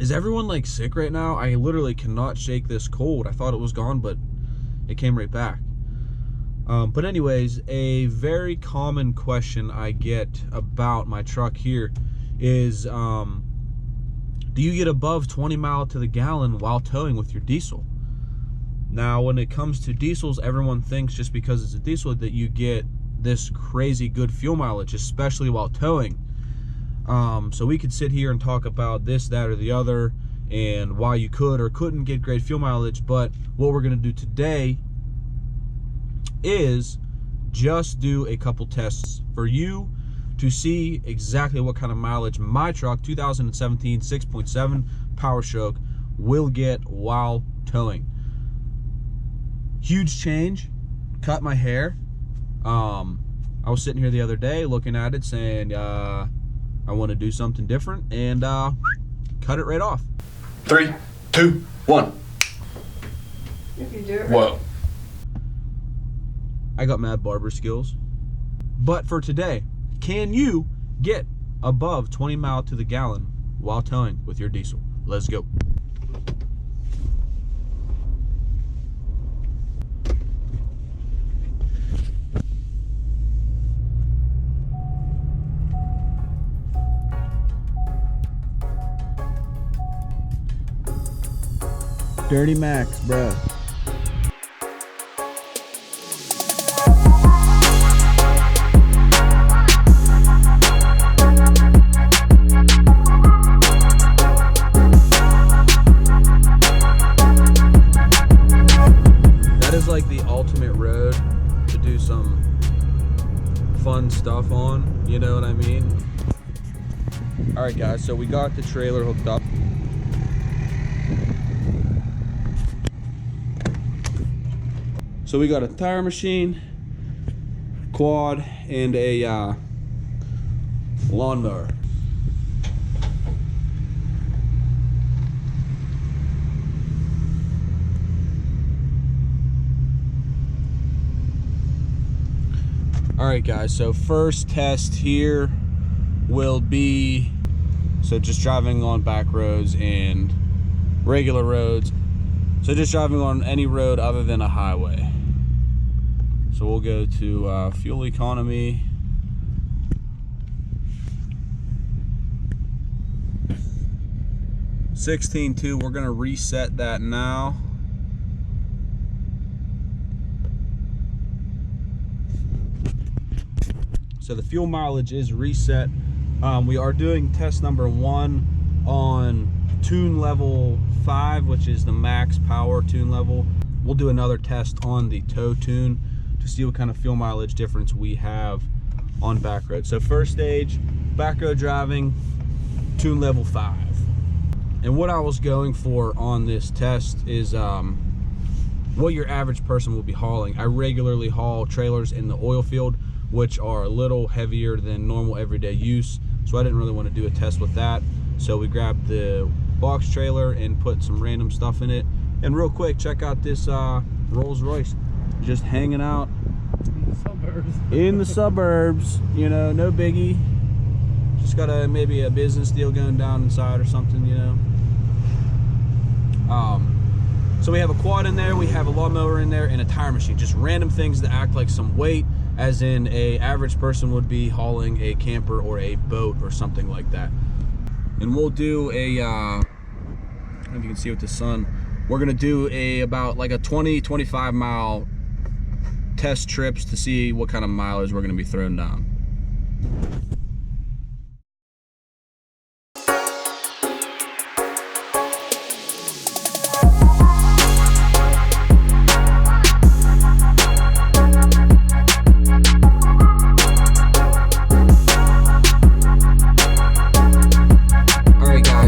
Is everyone like sick right now? I literally cannot shake this cold. I thought it was gone, but it came right back. But anyways, a very common question I get about my truck here is, do you get above 20 miles to the gallon while towing with your diesel? Now, when it comes to diesels, everyone thinks just because it's a diesel that you get this crazy good fuel mileage, especially while towing. So we could sit here and talk about this, that, or the other, and why you could or couldn't get great fuel mileage. But what we're gonna do today is just do a couple tests for you to see exactly what kind of mileage my truck, 2017 6.7 Powerstroke, will get while towing. Huge change, cut my hair. I was sitting here the other day looking at it saying, I want to do something different, and cut it right off. 3, 2, 1. If you do it right. Whoa. I got mad barber skills. But for today, can you get above 20 miles to the gallon while towing with your diesel? Let's go. Dirty Max, bro. That is like the ultimate road to do some fun stuff on, you know what I mean? All right, guys, so we got the trailer hooked up. So we got a tire machine, quad, and a lawnmower. All right, guys, so first test here will be, so just driving on back roads and regular roads. So just driving on any road other than a highway. So we'll go to fuel economy. $16.2, we're gonna reset that now. So the fuel mileage is reset. We are doing test number 1 on tune level 5, which is the max power tune level. We'll do another test on the tow tune to see what kind of fuel mileage difference we have on back road. So first stage, back road driving, tune level 5. And what I was going for on this test is what your average person will be hauling. I regularly haul trailers in the oil field, which are a little heavier than normal everyday use. So I didn't really want to do a test with that. So we grabbed the box trailer and put some random stuff in it. And real quick, check out this Rolls Royce just hanging out in the suburbs. You know, no biggie. Just got maybe a business deal going down inside or something, you know. So we have a quad in there, we have a lawnmower in there, and a tire machine. Just random things that act like some weight, as in a average person would be hauling a camper or a boat or something like that. And we'll do a, I don't know if you can see with the sun, we're gonna do about like a 20-25 mile test trips to see what kind of mileage we're gonna be throwing down.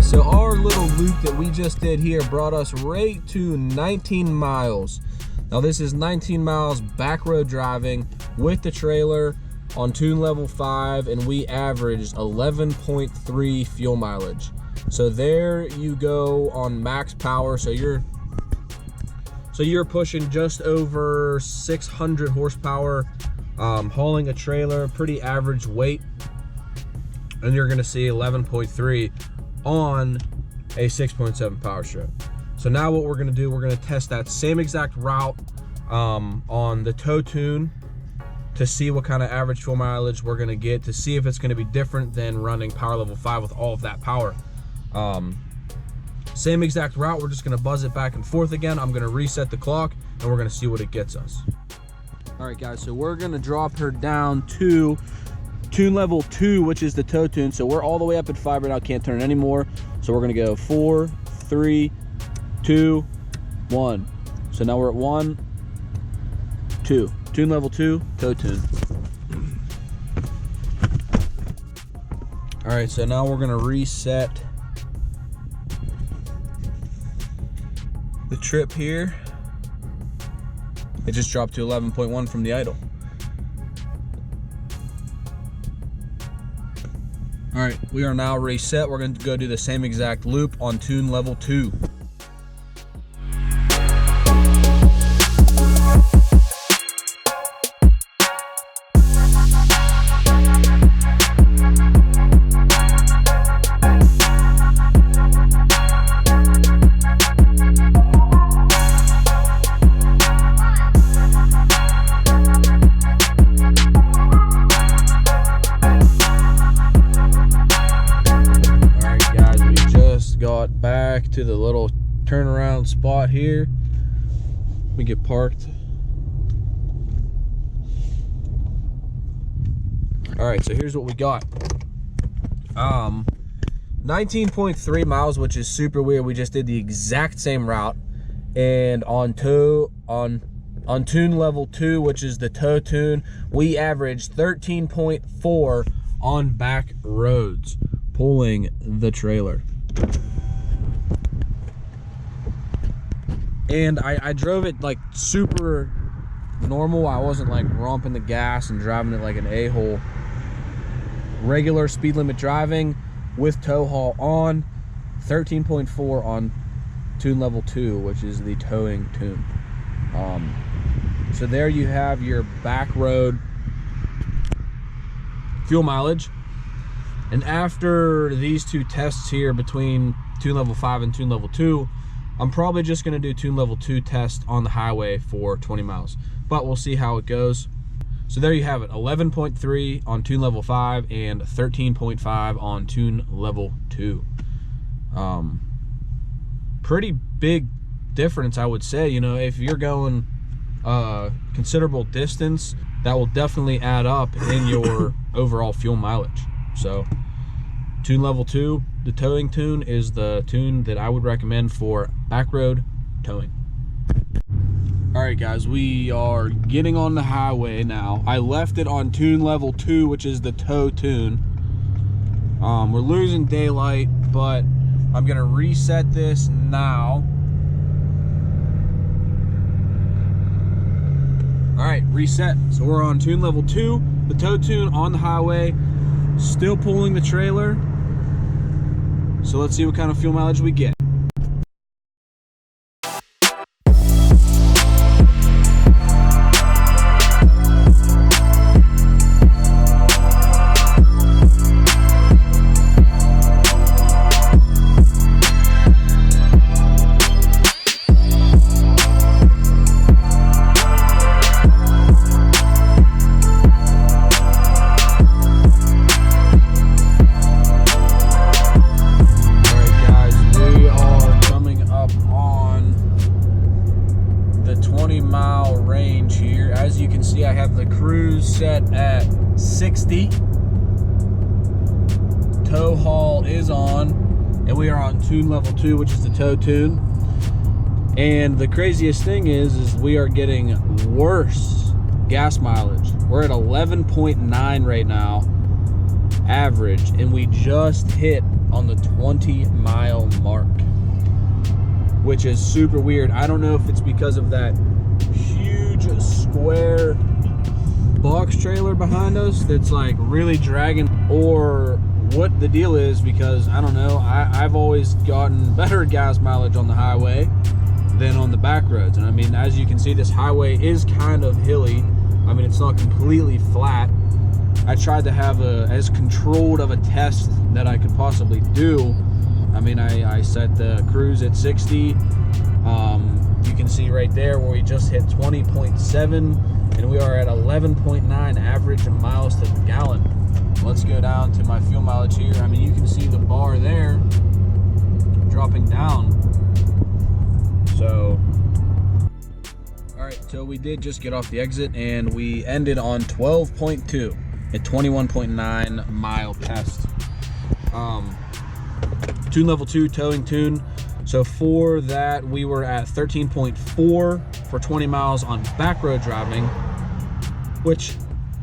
So our little loop that we just did here brought us right to 19 miles. Now this is 19 miles back road driving with the trailer on tune level 5, and we averaged 11.3 fuel mileage. So there you go on max power. So you're pushing just over 600 horsepower, hauling a trailer, pretty average weight, and you're gonna see 11.3 on a 6.7 Powerstroke. So now what we're gonna do, we're gonna test that same exact route on the tow tune to see what kind of average fuel mileage we're gonna get, to see if it's gonna be different than running power level 5 with all of that power. Same exact route, we're just gonna buzz it back and forth again. I'm gonna reset the clock and we're gonna see what it gets us. All right guys, so we're gonna drop her down to tune level 2, which is the tow tune. So we're all the way up at 5 right now, can't turn it anymore. So we're gonna go 4, 3, 2, 1. So now we're at 1, 2. Tune level 2, tow tune. All right, so now we're gonna reset the trip here. It just dropped to 11.1 from the idle. All right, we are now reset. We're going to go do the same exact loop on tune level 2. Got back to the little turnaround spot here. We get parked. All right, so here's what we got. 19.3 miles, which is super weird. We just did the exact same route, and on tune level 2, which is the tow tune, we averaged 13.4 on back roads pulling the trailer. And I drove it like super normal. I wasn't like romping the gas and driving it like an a-hole. Regular speed limit driving with tow haul on. 13.4 on tune level 2, which is the towing tune. So there you have your back road fuel mileage. And after these two tests here between tune level 5 and tune level 2, I'm probably just gonna do tune level 2 test on the highway for 20 miles, but we'll see how it goes. So there you have it, 11.3 on tune level 5 and 13.5 on tune level 2. Pretty big difference, I would say. You know, if you're going considerable distance, that will definitely add up in your overall fuel mileage. So tune level 2, the towing tune, is the tune that I would recommend for back road towing. All right guys, we are getting on the highway now. I left it on tune level 2, which is the tow tune. We're losing daylight, but I'm gonna reset this now. All right, reset. So we're on tune level 2, the tow tune on the highway, still pulling the trailer. So let's see what kind of fuel mileage we get. As you can see, I have the cruise set at 60. Tow haul is on, and we are on tune level 2, which is the tow tune. And the craziest thing is we are getting worse gas mileage. We're at 11.9 right now, average, and we just hit on the 20-mile mark, which is super weird. I don't know if it's because of that huge square box trailer behind us that's like really dragging, or what the deal is, because I don't know. I've always gotten better gas mileage on the highway than on the back roads. And I mean, as you can see, this highway is kind of hilly. I mean, it's not completely flat. I tried to have as controlled of a test that I could possibly do I mean, I set the cruise at 60. You can see right there where we just hit 20.7 and we are at 11.9 average miles to the gallon. Let's go down to my fuel mileage here. I mean, you can see the bar there dropping down. So, all right, so we did just get off the exit and we ended on 12.2 at 21.9 mile test. Tune level 2 towing tune. So for that, we were at 13.4 for 20 miles on back road driving, which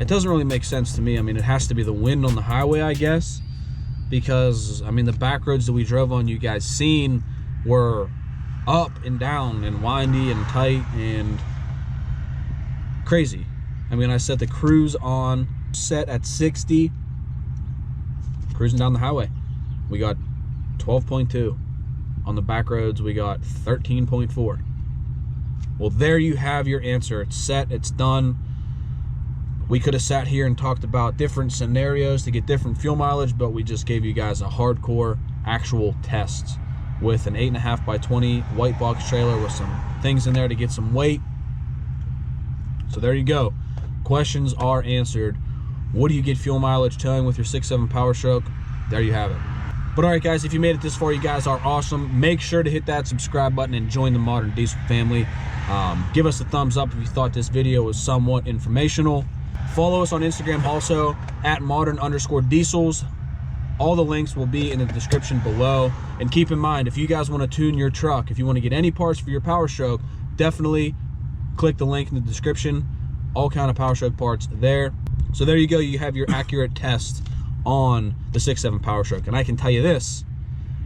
it doesn't really make sense to me. I mean, it has to be the wind on the highway, I guess, because I mean, the back roads that we drove on, you guys seen, were up and down and windy and tight and crazy. I mean, I set the cruise on, set at 60, cruising down the highway. We got 12.2. On the back roads, we got 13.4. Well, there you have your answer. It's set, it's done. We could have sat here and talked about different scenarios to get different fuel mileage, but we just gave you guys a hardcore actual test with an 8.5 by 20 white box trailer with some things in there to get some weight. So there you go. Questions are answered. What do you get fuel mileage towing with your 6.7 Powerstroke? There you have it. But all right, guys, if you made it this far, you guys are awesome. Make sure to hit that subscribe button and join the Modern Diesel family. Give us a thumbs up if you thought this video was somewhat informational. Follow us on Instagram also at modern_diesels. All the links will be in the description below. And keep in mind, if you guys want to tune your truck, if you want to get any parts for your Powerstroke, definitely click the link in the description. All kind of Powerstroke parts there. So there you go. You have your accurate test on the 6.7 Powerstroke. And I can tell you this,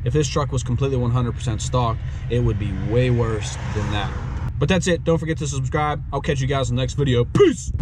if this truck was completely 100% stock, it would be way worse than that. But that's it. Don't forget to subscribe. I'll catch you guys in the next video. Peace!